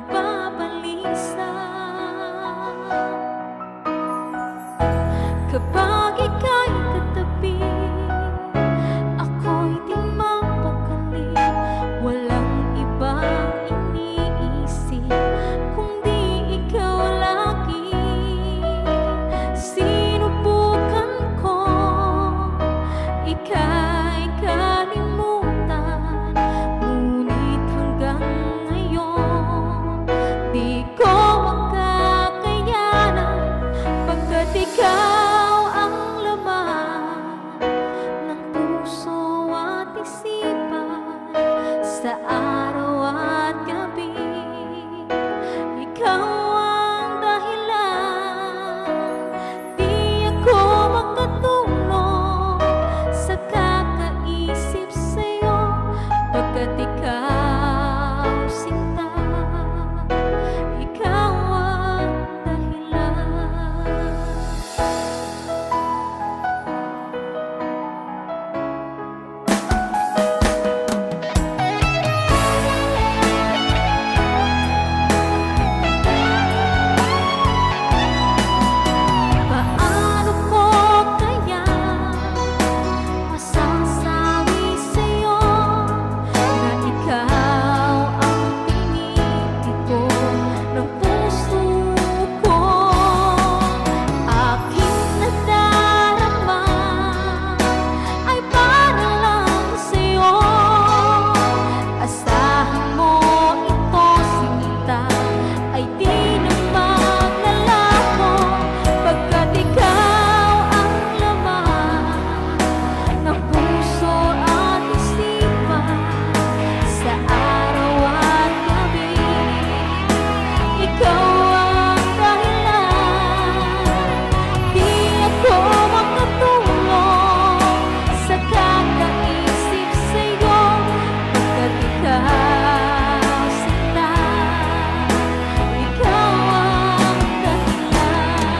nagbabalisa. Kapag ika'y katabi, ako'y di mapakali. Walang ibang iniisip kundi ikaw lagi. Sinubukan ko ika'y kalimutan, ngunit hanggang ngayon di ko makakayanan, pagkat ikaw ang laman ng puso at isipan sa araw at gabi. Ikaw ang dahilan, di ako makatulog sa kakaisip sa'yo, pagkat ikaw sinta, ikaw ang dahilan. Paano ko kaya masasabi sa'yo na ikaw ang pinili ko ng puso ko? Aking nadarama ay para lang sa'yo. Asahan mo ito, sinta, ay di na maglalaho, pagkat ikaw ang laman ng puso at isipan sa araw at gabi. Ikaw ang dahilan, di ako makatulog sa kakaisip sa'yo, pagkat ikaw sinta, ikaw ang dahilan.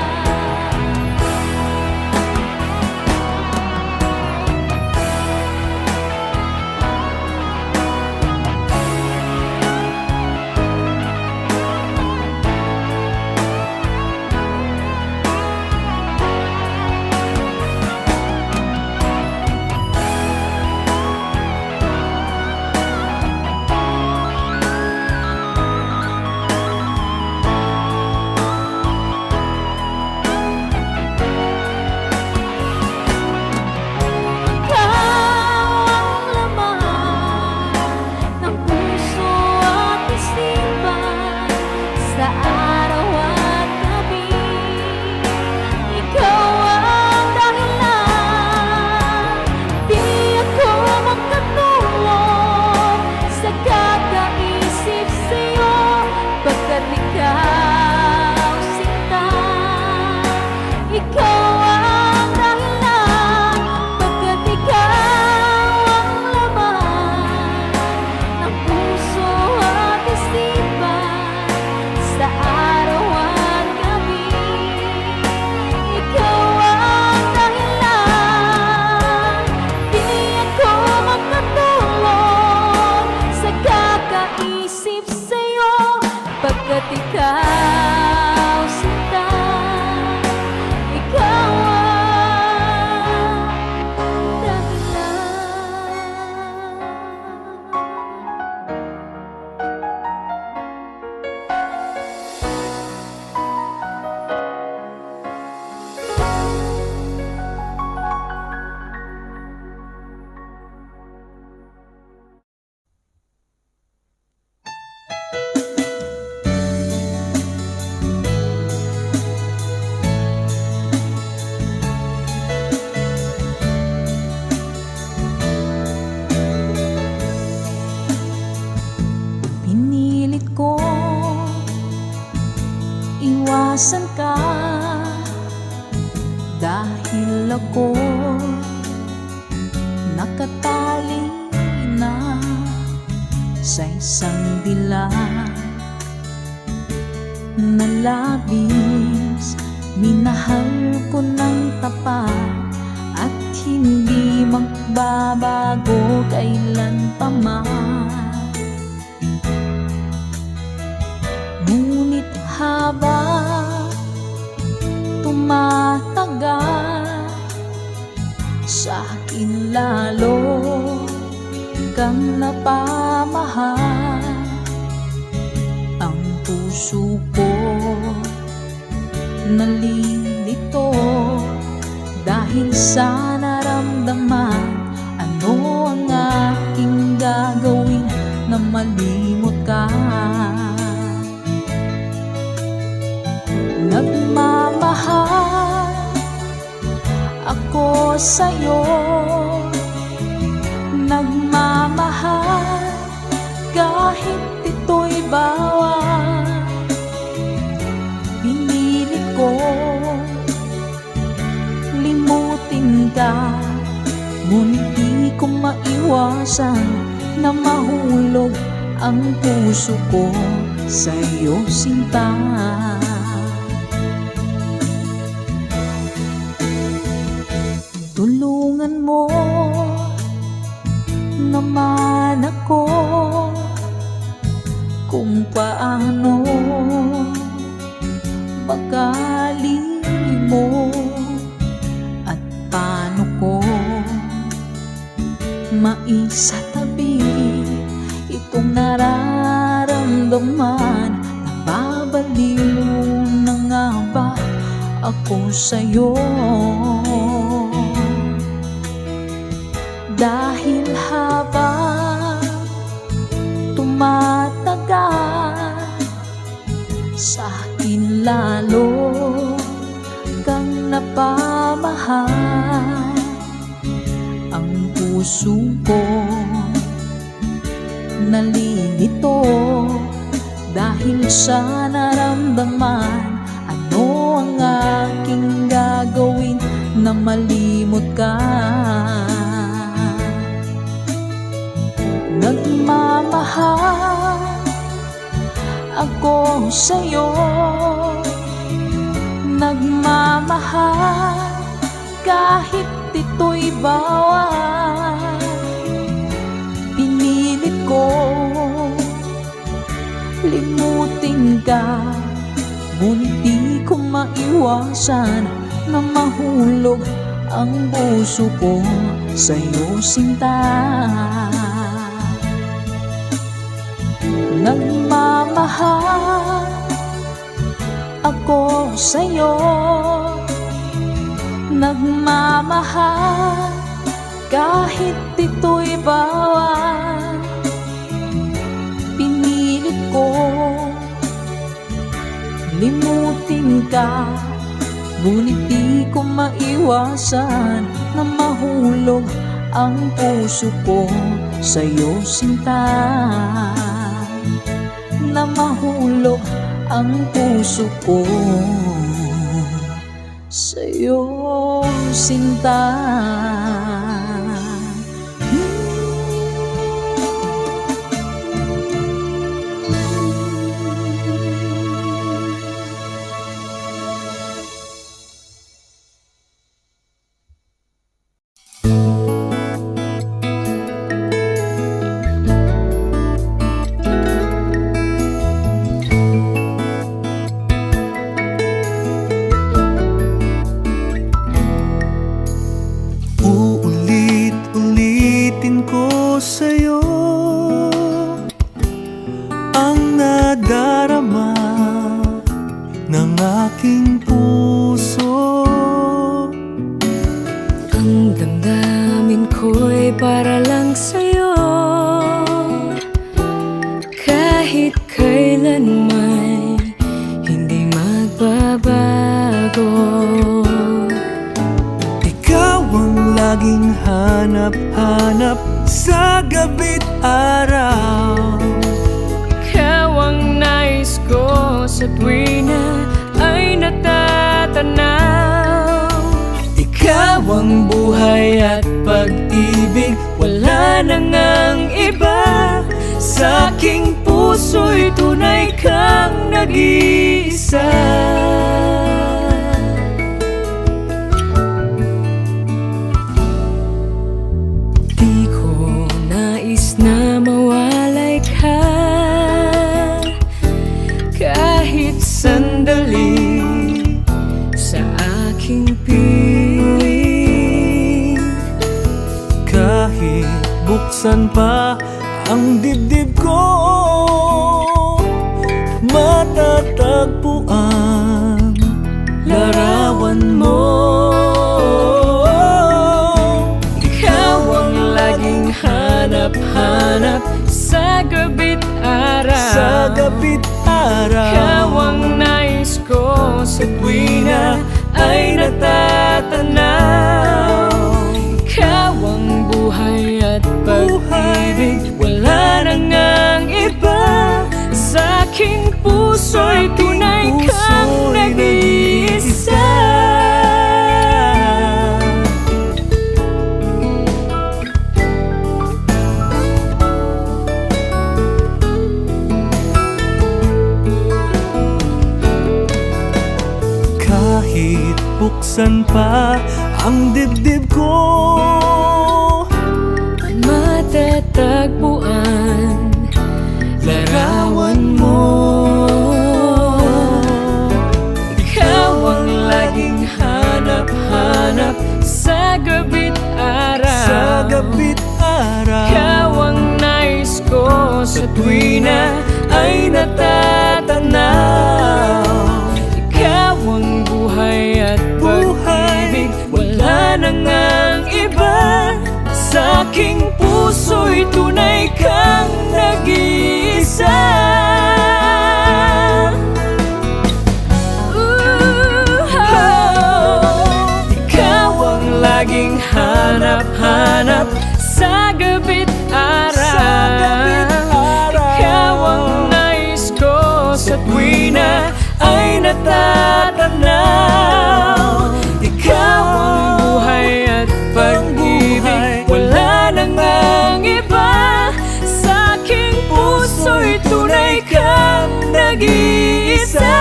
Ikaw ang laman ng puso at isipan sa araw at gabi. Ikaw ang dahilan, di ako makatulog sa kakaisip sa'yo, pagkat ikaw sinta, ikaw ang dahilan, pagkat ikaw ang laman ng puso at isipan sa araw at gabi. Ikaw ang dahilan, di ako makatulog sa kakaisip sa'yo, pagkat ikaw sinta, ikaw ang pinilit ko iwasan ka, dahil ako nakatali na sa isang dilag na labis. Minahal ko ng tapat at hindi magbabago kailan pa man. sa akin lalo kang napamahal. Ang puso ko nalilito dahil sa naramdaman. Ano ang aking gagawin na malimot ka? Nagmamahal ako sa'yo, nagmamahal kahit ito'y bawal. Pinilit ko limutin ka, ngunit di ko maiwasan na mahulog ang puso ko sa'yo, sinta. Tulungan mo naman ako kung paano makalimot at paano ko maisatabi itong nararamdaman. Nababaliw na nga ba ako sa'yo? Dahil habang tumatagal, sa akin lalo kang napamahal. Ang puso ko nalilito dahil sa naramdaman. Ano ang aking gagawin na malimot ka? Nagmamahal ako sa'yo, nagmamahal kahit ito'y bawal. Pinilit ko limutin ka, ngunit di ko maiwasan na mahulog ang puso ko sa'yo, sinta. Nagmamahal ako sa'yo, nagmamahal kahit ito'y bawal. Pinilit ko limutin ka, ngunit di ko maiwasan na mahulog ang puso ko sa'yo, sinta. Na mahulog ang puso ko sa'yo, sinta. Uulit-ulitin ko sa'yo ang nadarama ng aking puso. Ang damdamin ko'y para lang sa'yo, kahit kailanman hindi magbabago. Ikaw ang laging hanap-hanap sa gabi't araw. Ikaw ang nais ko sa tuwina ay natatanaw. Ikaw ang buhay at pag-ibig, wala nang ang iba. Sa aking puso'y tunay kang nag-iisa. Di ko nais na mawalay ka kahit sandali sa aking piling. buksan pa ang dibdib ko, matatagpuan larawan mo. Ikaw ang laging hanap-hanap sa gabi't araw, sa gabi't araw. Ikaw ang nais ko sa tuwina ay natatanaw. Ikaw ang buhay at pag-ibig, wala nang ang iba. Sa aking puso'y tunay kang nag-iisa. Kahit buksan pa ang dibdib ko, matatagpuan larawan mo. Ikaw ang laging hanap-hanap sa gabi't araw, sa gabi't araw. Ikaw ang nais ko sa tuwina ay natatanaw. Ikaw ang buhay at pag-ibig, wala nang ang iba. Sa aking puso'y tunay kang nag-iisa. Ikaw ang laging hanap-hanap sa gabi't araw. Ikaw ang nais ko sa tuwina ay natatanaw. Ikaw ang buhay at pag-ibig, wala nang ang iba. Sa aking puso'y tunay kang nag-iisa.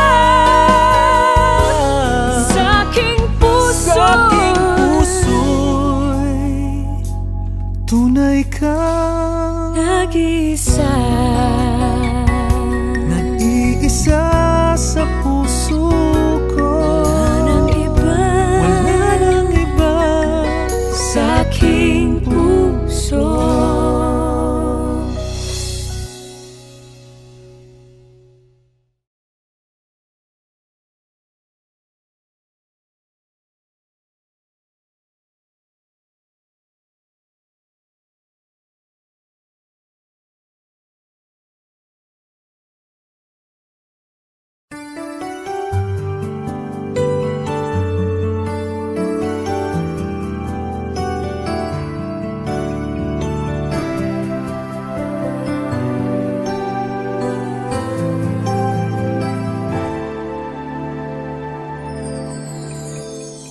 Sa aking puso'y tunay kang nag-iisa. Nag-iisa sa puso ko, wala nang iba, wala nang iba. Sa aking puso.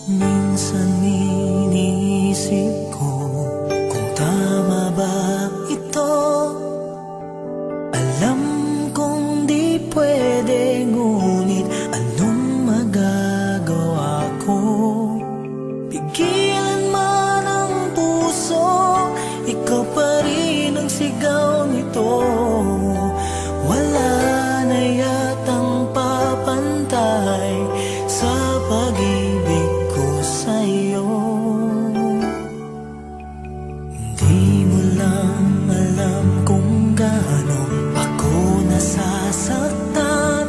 Minsan iniisip ko kung tama ba ito. Alam kong di pwede, ngunit anong magagawa ko? Pigilan man ang puso, ikaw pa rin ang sigaw nito. Wala na yatang papantay sa pag-ibig ko sa'yo. Hindi mo lang alam kung gaano ako nasasaktan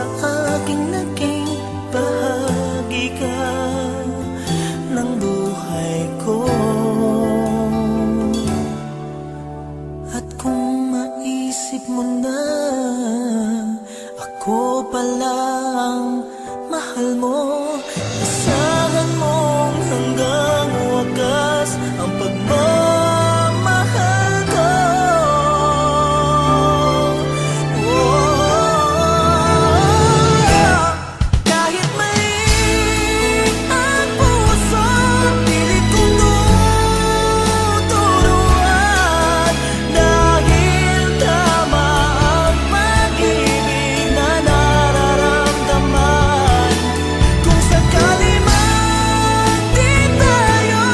sa aking naging bahagi ka ng buhay ko. At kung maisip mo na ako pala ang mahal mo, asahan mong hanggang wakas ang pagmamahal ko. Kahit maliit ang puso, pilit kong tuturuan, dahil tama ang pag-ibig na nararamdaman. Kung sakali man di tayo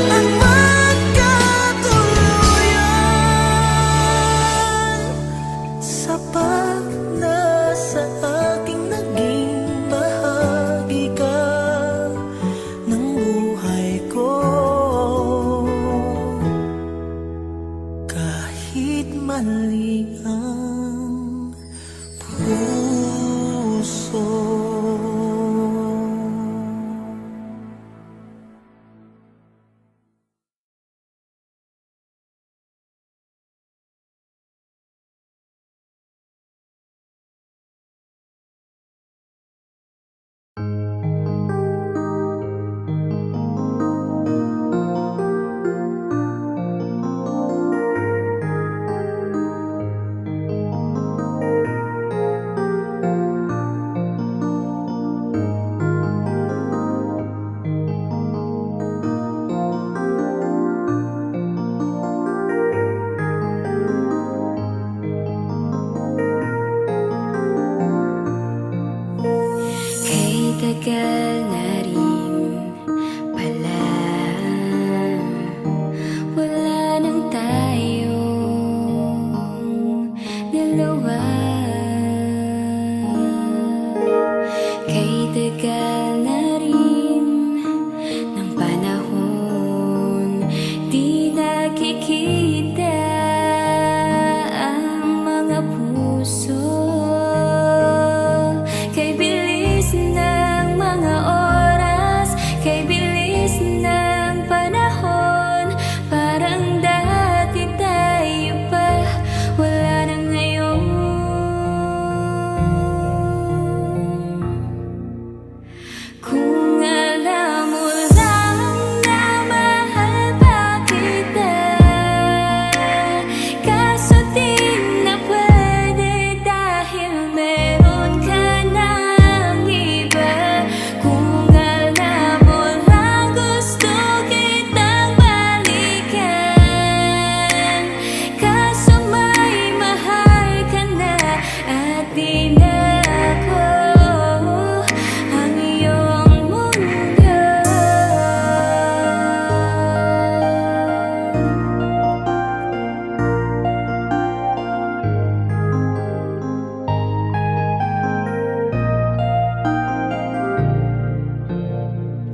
ang magkatuluyan, sapat na sa aking naging bahagi ka ng buhay ko. Kahit mali ang puso. Kay tagal na rin pala, wala nang tayong dalawa. Kay tagal na rin ng panahon, di nakikita ang mga puso. Kay bilis ng mga oras, kay bilis ng panahon, parang dati tayo pa, wala na ngayon. Kung alam mo lang na mahal pa kita, kaso di na pwede dahil meron ka ng iba. Kung alam mo lang gusto kitang balikan, kaso may mahal ka na at di na ako ang iyong mundo.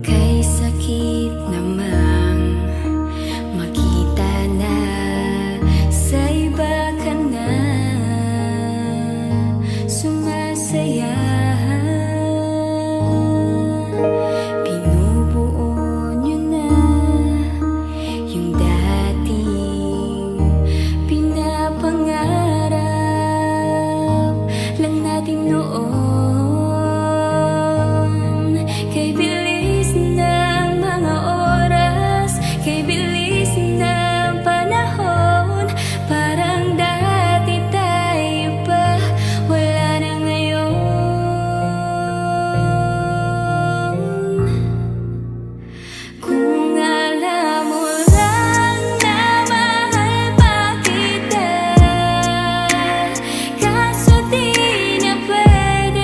Kay sakit namang makita na sa iba ka na sumasaya. Binubuo niyo na yung dating pinapangarap lang natin noon. Kay bilis ng mga oras, kay bilis ng panahon, parang dati tayo pa, wala na ngayon. Kung alam mo lang na mahal pa kita, kaso di na pwede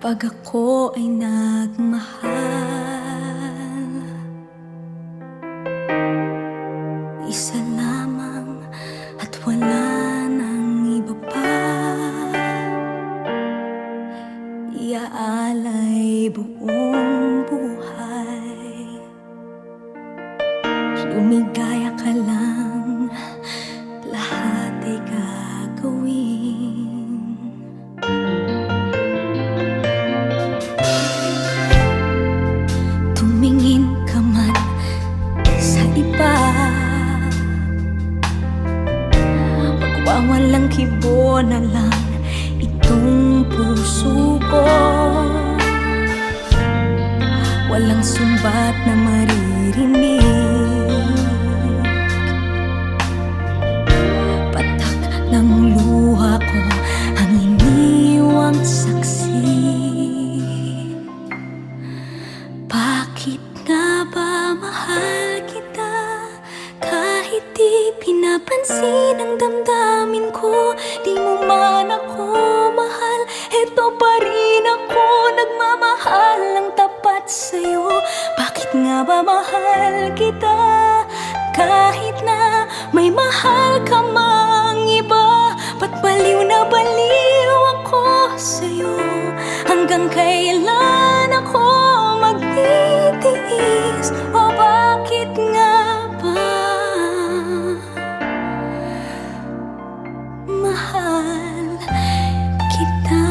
pag ako ay nagmahal. Isa lamang at wala nang iba pa. Iaalay buong buhay. Lumigaya ka lang, lahat ay gagawin. Tumingin ka man sa iba, magwawalang kibo na lang itong puso ko. Walang sumbat na maririnig, patak ng luha ko ang iniwang saksi. Bakit nga ba mahal kita kahit di pinapansin ang damdamin ko? Di mo man ako mahal, eto pa rin ako nagmamahal ng tapat sa'yo. Bakit nga ba mahal kita kahit na may mahal ka mang iba? Ba't baliw na baliw ako sa'yo? Hanggang kailan ako magtitiis? O bakit nga ba mahal kita?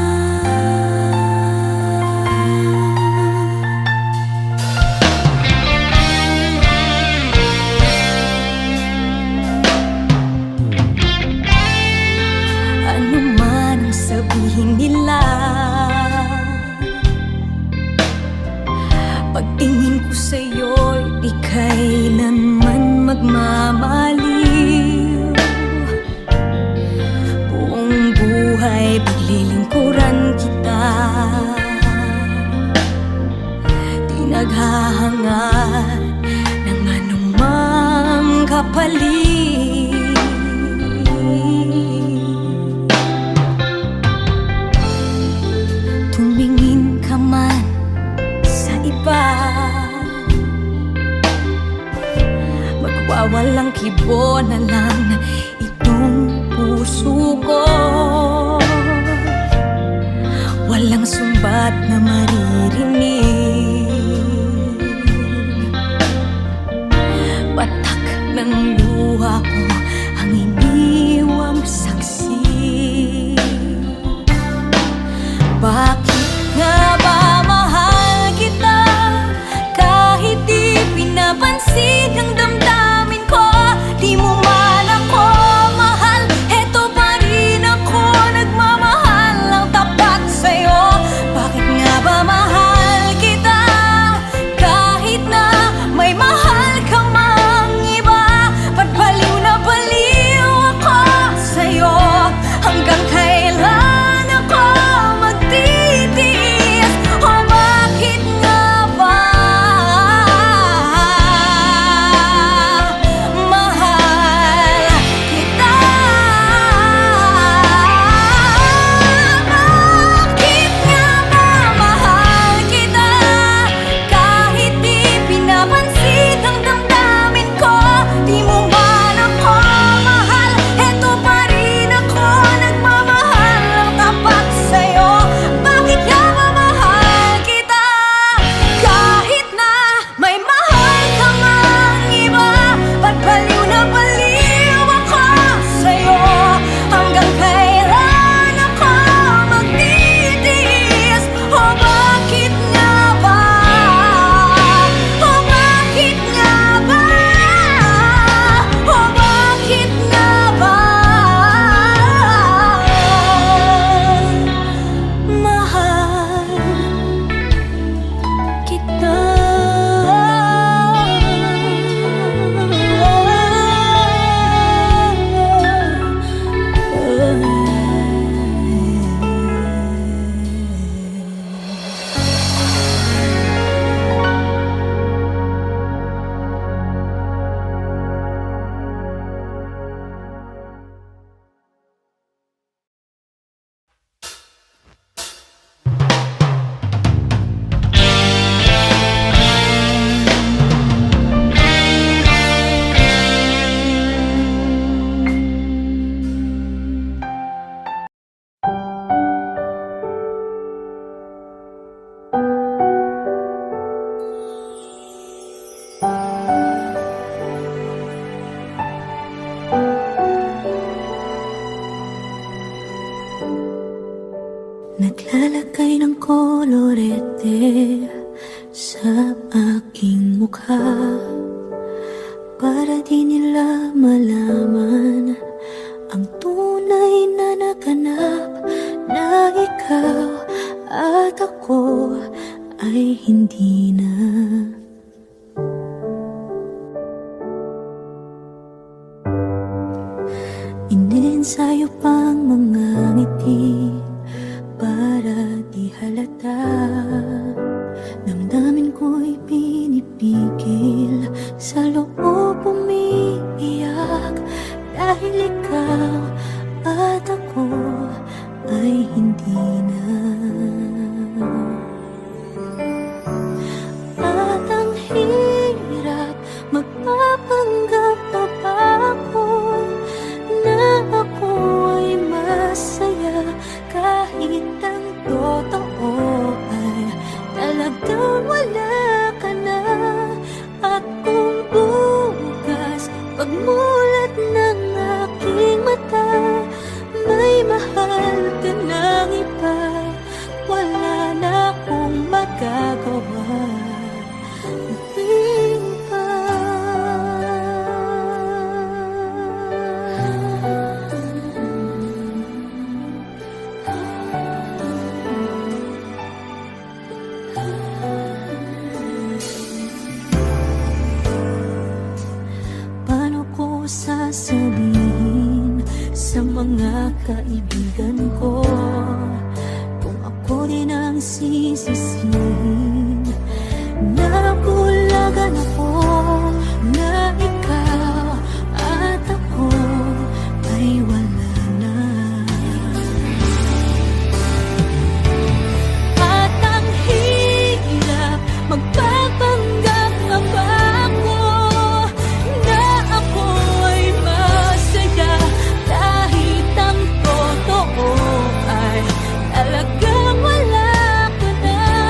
Ano man ang sabihin nila, pagtingin ko sa'yo'y di kailanman magmamaliw. Buong buhay paglilingkuran kita, di naghahangad ng anumang kapalit. Tumingin ka man sa iba, magwawalang kibo na lang itong puso ko. Walang sumbat na maririnig, batak ng luha ko ang iniwang saksi. Bakit nga ba mahal kita kahit di pinapansin ang damdamin ko? Di mo man ako mahal, eto pa rin ako nagmamahal ng tapat sa'yo. Bakit nga ba mahal kita ngiti sa aking mukha, para di nila malaman ang tunay na naganap, na ikaw at ako ay hindi na. Ininsayo pang mga ngiti para di halata, damdamin ko'y pinipigil, sa loob umiiyak, dahil ikaw at ako ay hindi na. At ang hirap, magpapanggap pa ba ako na ako ay masaya, kahit ang totoo ay talagang wala ka na. At kung bukas pagmulat ng aking mata, may mahal ka ng iba, wala na akong magagawa. Muling pa. Paano ko sasabihin sa mga kaibigan ko kung ako din ang sisisihin? Nabulagan ako na ikaw at ako ay wala na. At ang hirap, magpapanggap pa ba ako na ako ay masaya, kahit ang totoo ay talagang wala ka na.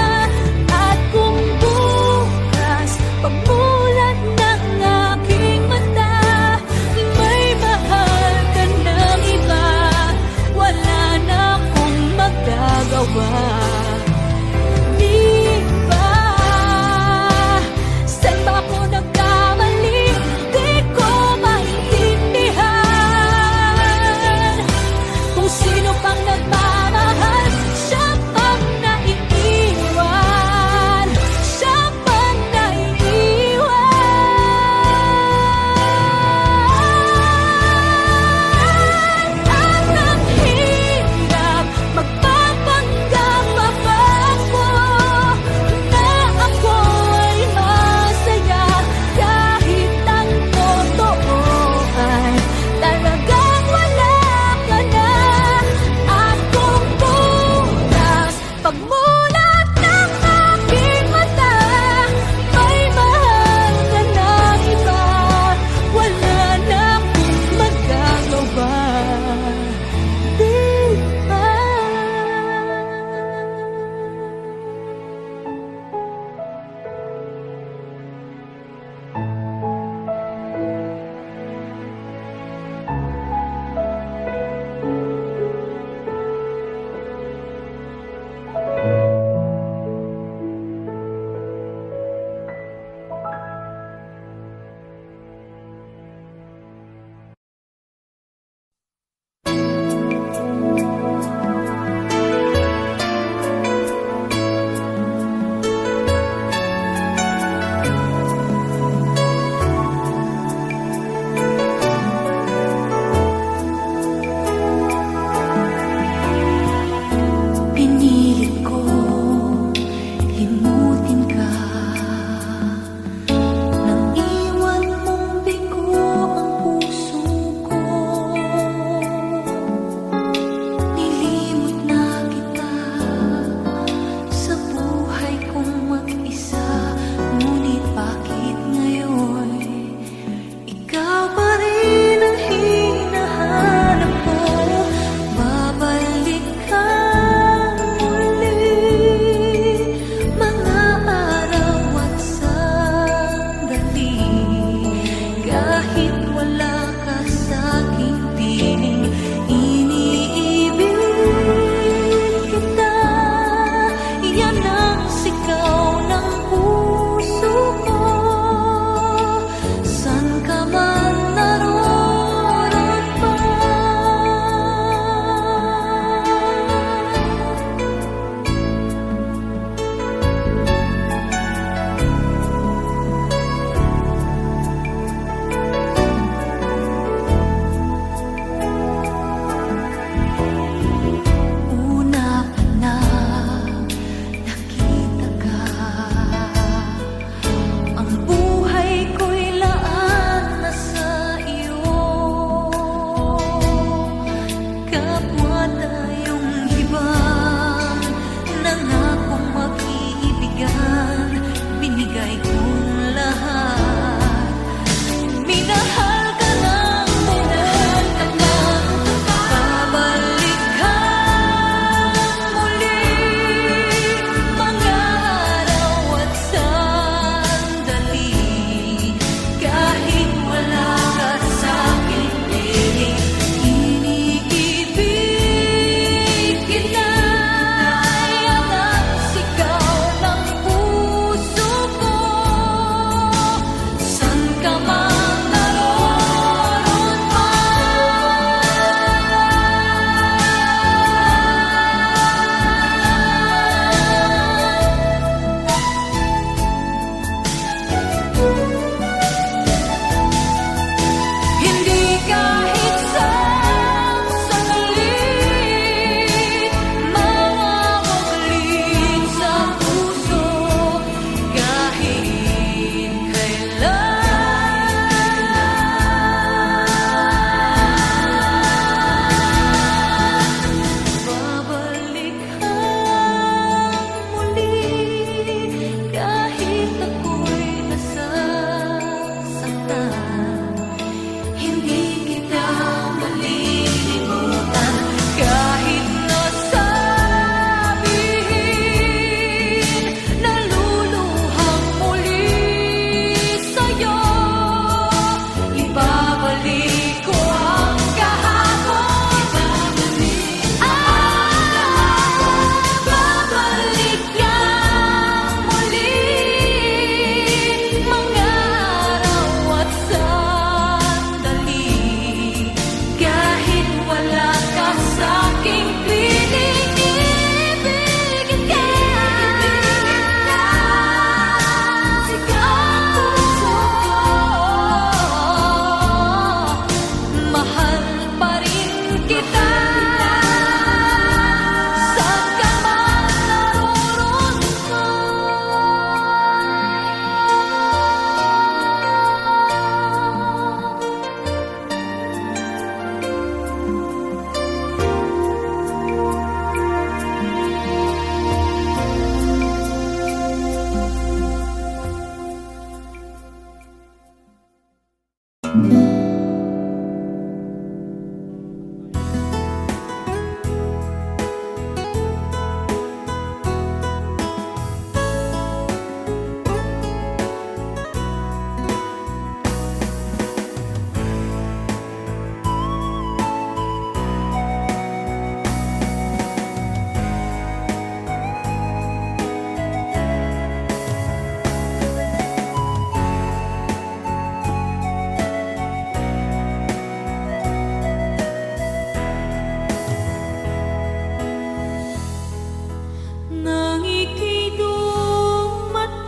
Nang ika'y dumating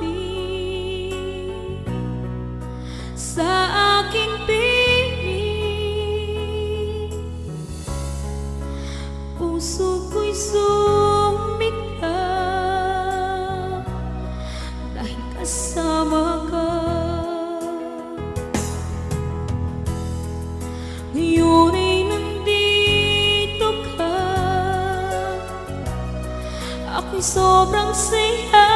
sa aking piling, puso ko'y sumiklab dahil kasama ka. Ngayon ay nandito ka, ako'y sobrang saya.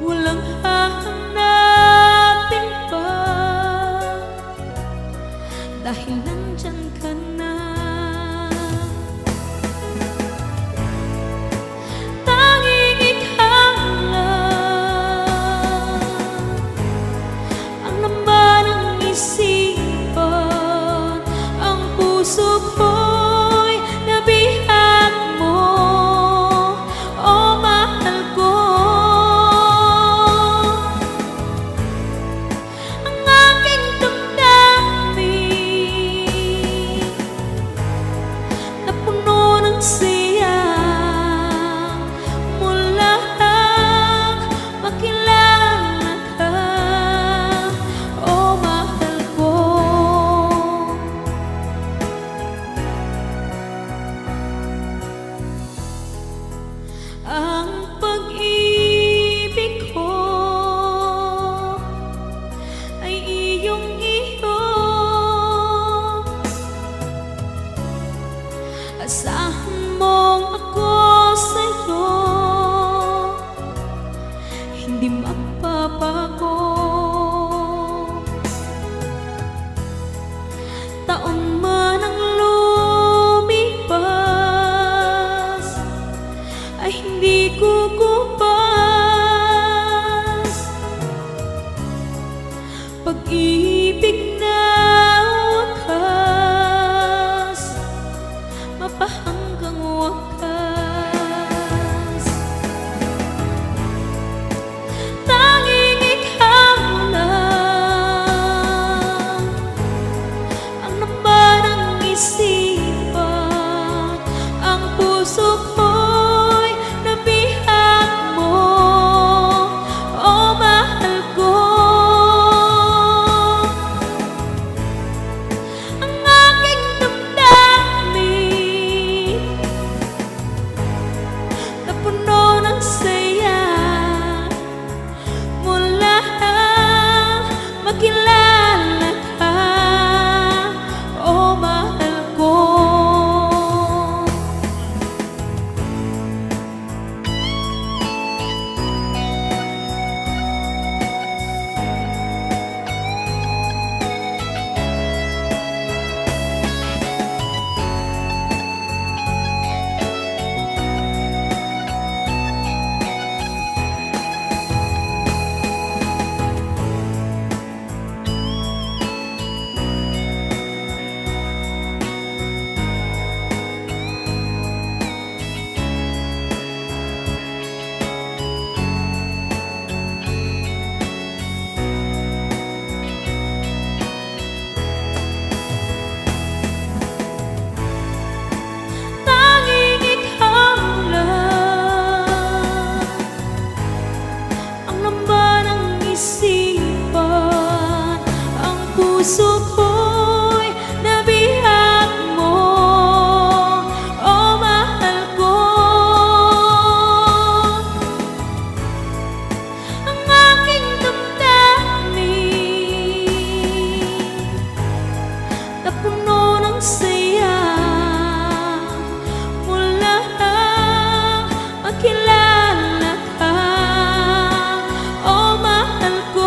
Walang hahanapin pa dahil nandyan ka na. Tanging ikaw lang ang laman ng isipan, ang puso ko'y nabihag mo, oh mahal ko. Ang aking damdamin na puno ng siya mula makilala ka, oh mahal ko. Ang pag-ibig ko ay iyong-iyo, asahan mong ako sa'yo hindi magbabago. Taon man ang lumipas ay hindi kukupas. Pag-ibig na wakas, mapahanggang wakas. Tanging ikaw lang ang laman ng isipan, ang puso ko'y nabihag mo, oh mahal ko. Ang aking damdamin na puno ng saya mula makilala ka, oh mahal ko. Tanging ikaw lang ang laman ng isipan, ang puso ko'y nabihag mo, oh mahal ko. Ang aking damdamin na puno ng saya mula makilala ka, oh mahal ko.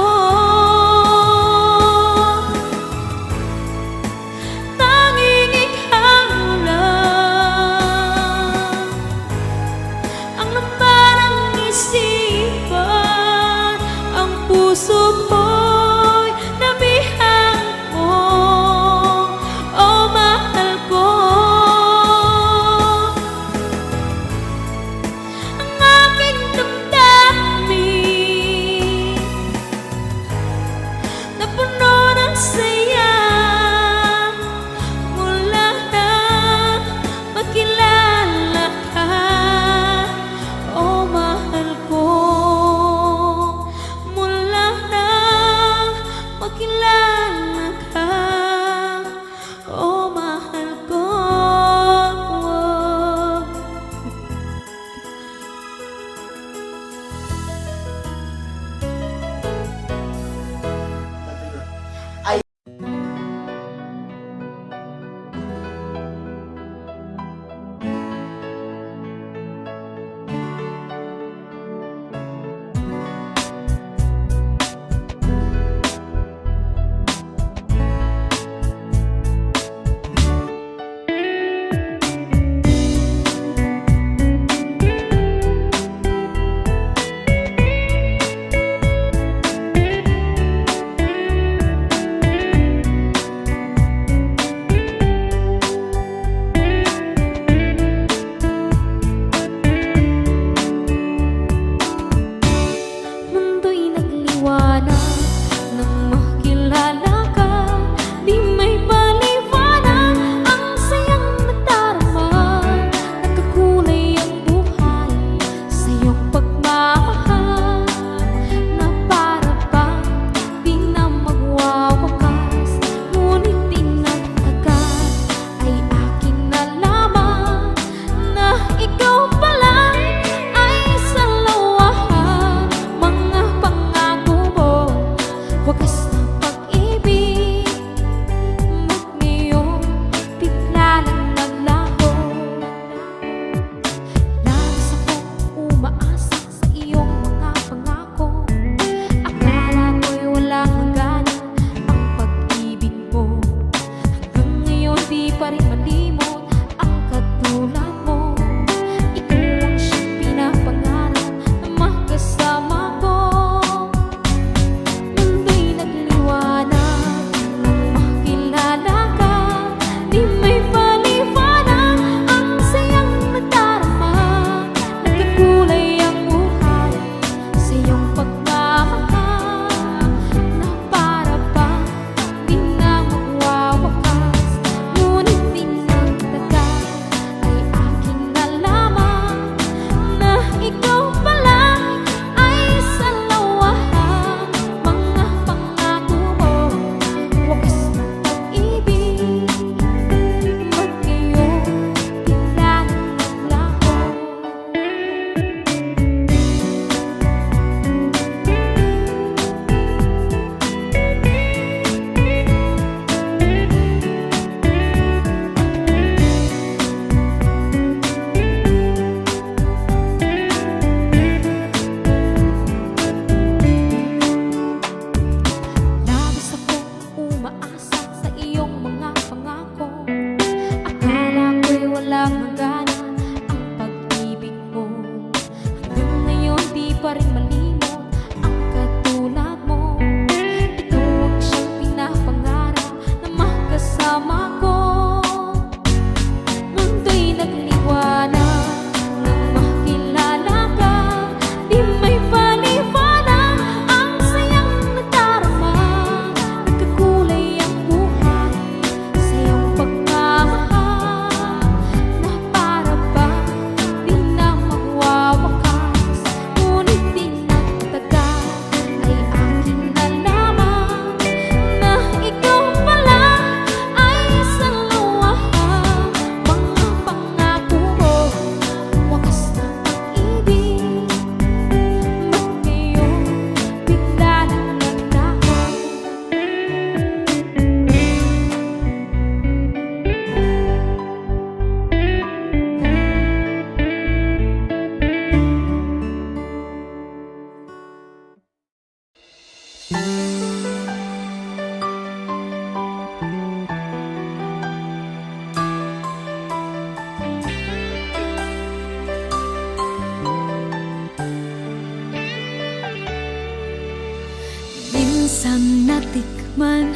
minsang natikman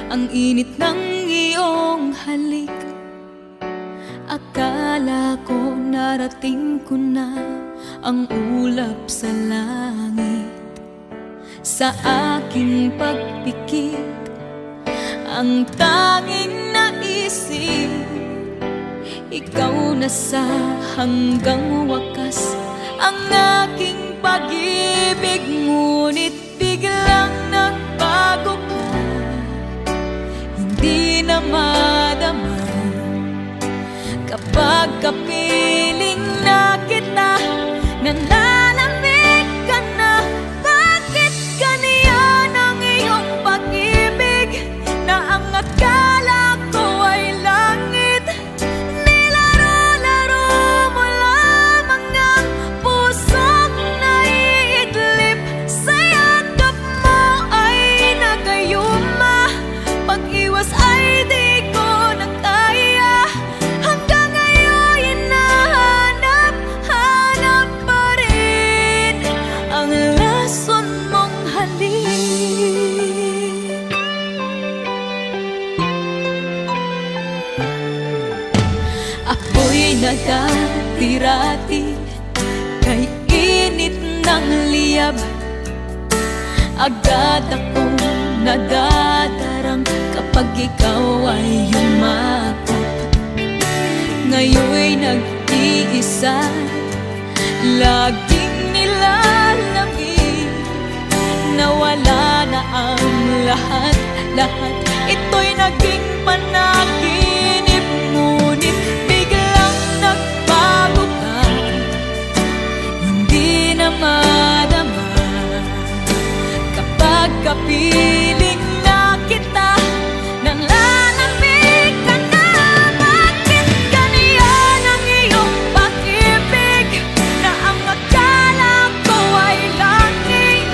ang init ng iyong halik. Akala ko narating ko na ang ulap sa langit. Sa aking pagpikit, ang tanging naisip, ikaw na sa hanggang wakas ang aking pag-ibig. Ngunit biglang nagbago ka, hindi na madama kapag kapiling na kita. Nananamig ka na, bakit ganyan ang iyong pag-ibig na ang akala ko ay langit? Nilaro-laro mo lamang ang pusong naiidlip. Sa yakap mo ay nagayuma, pag-iwas ay di ko na kaya. Hanggang ngayon hinahanap-hanap pa rin ang lason mong halik. Ako'y nagtirati kay init ng liyab. Agad akong nadadarang kapag ikaw ay yumakap. Ngayon'y nag-iisa, laging nilalamig. Nawala na ang lahat-lahat, ito'y naging panaginip. Ngunit biglang nagbago ka, hindi na madama kapag kapiling na kita. Nananamig ka na, bakit ganyan ang iyong pag-ibig na ang akala ko ay langit?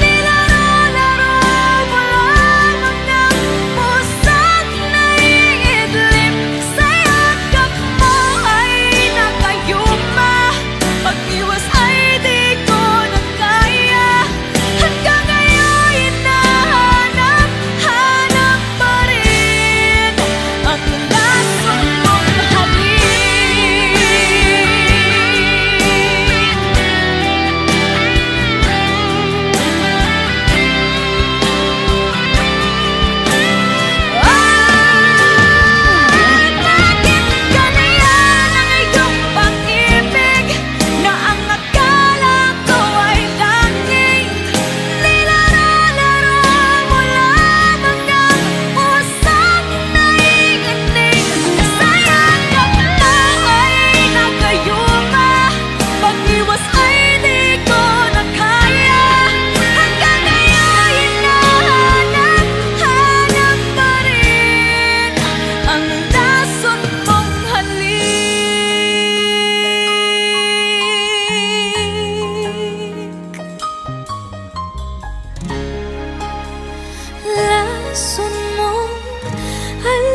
Nilaro-laro mo lamang ang pusong naiidlip. Sa yakap mo ay nakayuma, pag-iwas ay di ko na kaya. Hanggang ngayon hinahanap-hanap pa rin ang lason mong halik. Bakit ganyan ang iyong pag-ibig na ang akala ko ay langit? Nilaro-laro mo lamang ang pusong naiinig. Sa yakap mo ay nagayuma, pag-iwas ay di ko na kaya. Hanggang ngayon hinahanap-hanap pa rin ang lason mong halik. Lason mong halik.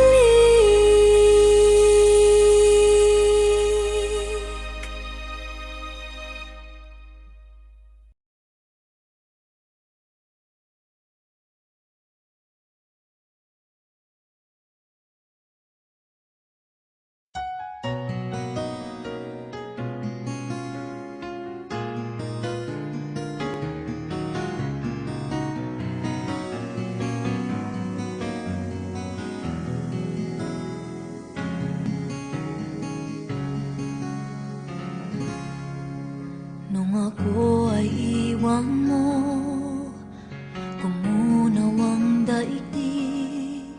Nung ako ay iwan mo, kumunaw ang daigdig.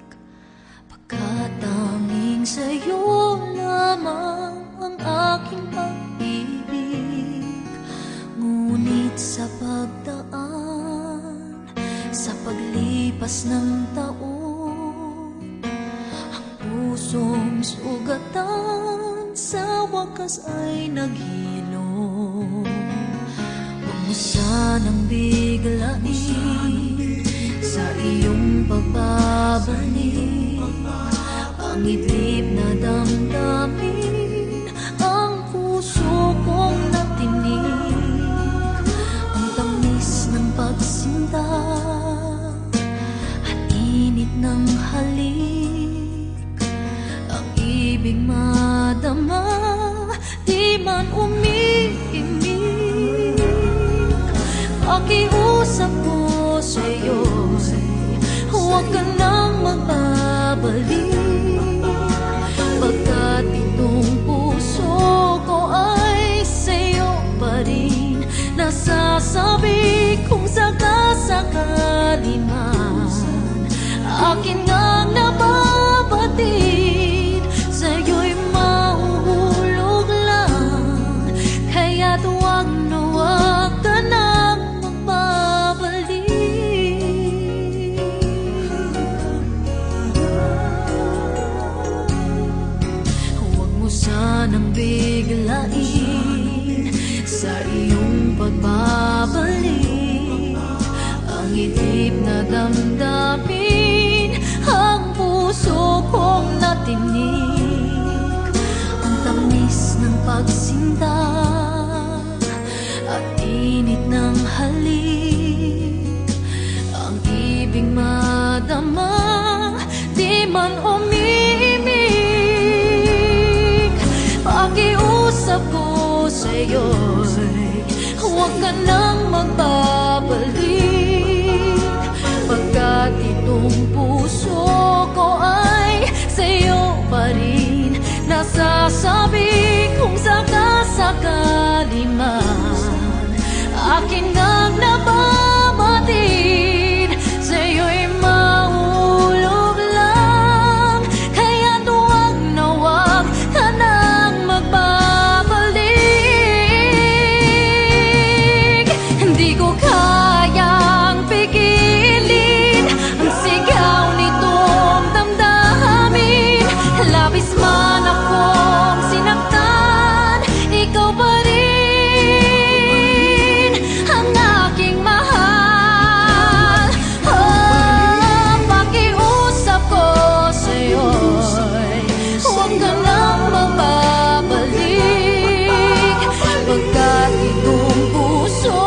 Pagkatanging sa'yo lamang ang aking pag-ibig. Ngunit sa pagdaan, sa paglipas ng taon, ang pusong sugatan sa wakas ay naghilom. Huwag mo sanang biglain sa iyong pagbabalik ang idlip na damdamin, ang puso kong natinig, ang tamis ng pagsinta Pakiusap ko sa'yo, huwag ka nang magbabalik, pagkat itong puso ko ay sa'yo pa rin. Nasasabi kung sakasakali man akin ngang nababatid, sa'yo'y mahuhulog lang. Kaya't huwag na huwag ka nang magbabalik. Huwag mo sanang biglain sa iyong pagbabalik ang itim na damdamin, ang puso kong natinig, ang tamis ng pagsinta at init ng halik, ang ibig madama, di man umiimig. Pakiusap ko sa'yo'y huwag ka nang magbabalik, pagkat itong puso ko ay sa'yo pa rin. Nasasabi kung sakasakali man akin ngang nababatid, sa'yo'y mahulog lang. Kaya't huwag na huwag ka nang magbabalik. Hindi ko kayang pigilin ang sigaw nitong damdamin. Labis man akong sinaktan, ikaw pa rin ang aking mahal. Oh, pakiusap ko sa'yo'y huwag ka nang magbabalik, pagkat itong puso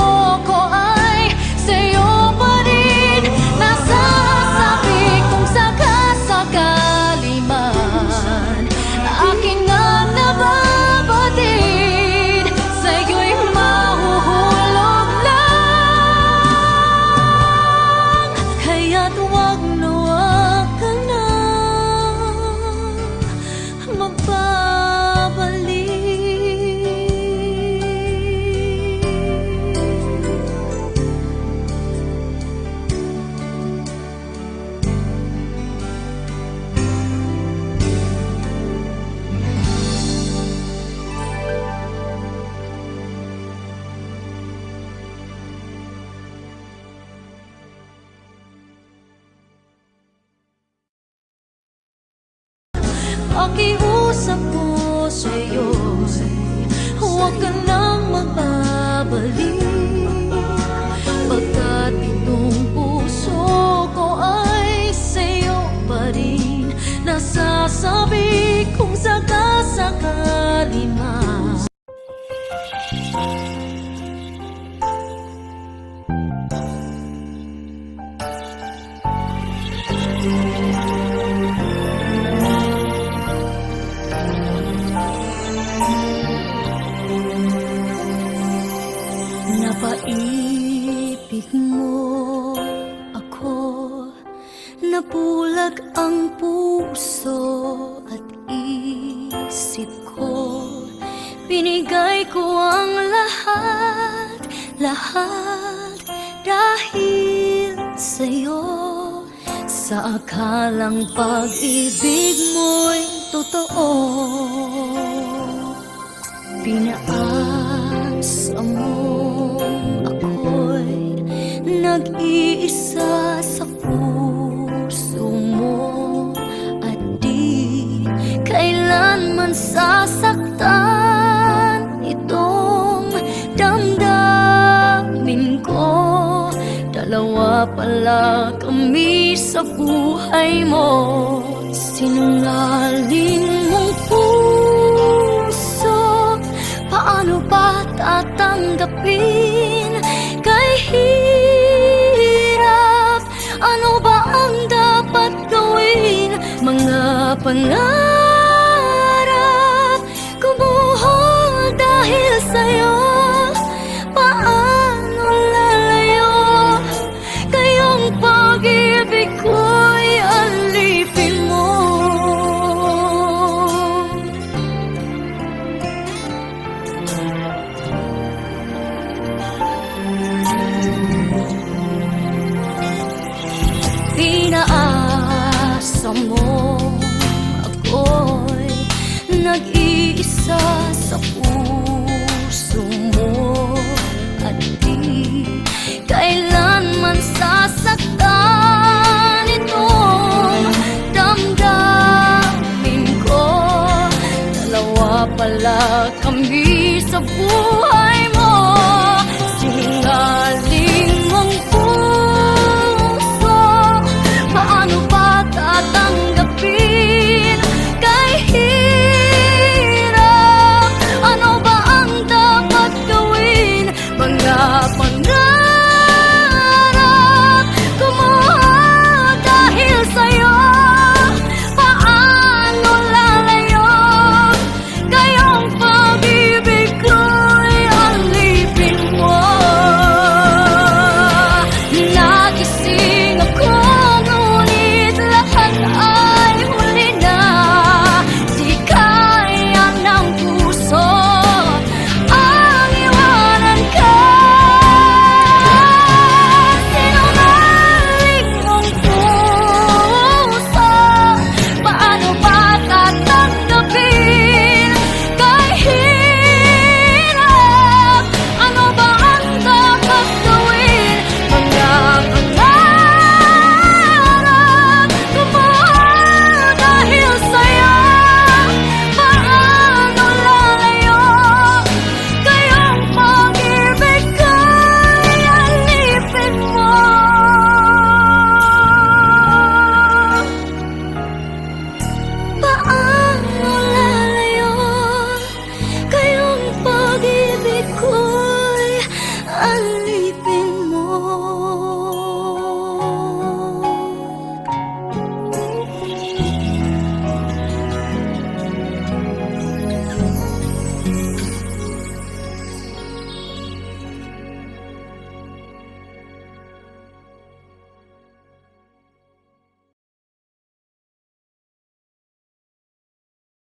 ko ay sa'yo pa rin. Nasasabi kung sakasakali man akin nga nababatid, sa'yo'y mahuhulog lang. Kaya't huwag na huwag ka nang pakiusap ko sa'yo, huwag ka nang magbabalik, pagkat itong puso ko ay sa'yo pa rin. Nasasabi kung sakasakali man. Napaibig mo ako, nabulag ang puso at isip ko. Binigay ko ang lahat, lahat dahil sa'yo. Sa akalang pag-ibig mo'y totoo, pinaasa mo ako'y nag-iisa sa puso mo, at di kailanman sasaktan itong damdamin ko. Dalawa pala kami sa buhay mo, sinungaling mong puso, paano ba tatanggapin? Kay hirap, ano ba ang dapat gawin? Mga pangarap kumuhol dahil sa'yo, paano lalayo? mong ako'y nag-iisa sa puso mo at di kailanman sasaktan itong damdamin ko. Dalawa pala kami sa buhay mo, sinungaling mong puso. Paano ba tatanggapin kay hirap? Ano ba ang dapat gawin? Mga pangarap kumuha dahil sa'yo. Paano lalayo? Kayong pag-ibig ko'y alipin mo. Nagising ako, ngunit lahat ay huli na. Di kaya ng puso ang iwanan ka. Sinungaling mong puso, paano ba tatanggapin kay hirap? Ano ba ang dapat gawin? Mga pangarap kumuha dahil sa'yo. Paano lalayo? Kayong pag-ibig ko'y alipin mo. Paano lalayo? Kayong pag-ibig ko'y alipin mo.